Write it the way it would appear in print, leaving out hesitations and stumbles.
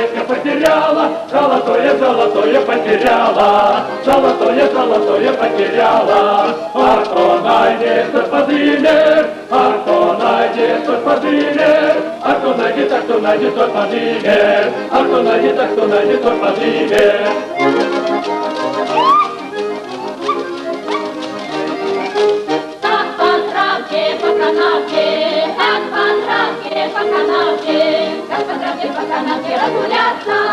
ветка потеряла, золотое, золотое потеряла, золотое, золотое потеряла. А кто найдет, тот подымет, а кто найдет, тот подымет, а кто найдет, а кто найдет, тот подымет, а кто найдет, а кто найдет, тот подымет. По канавке, как по травке разгуляться.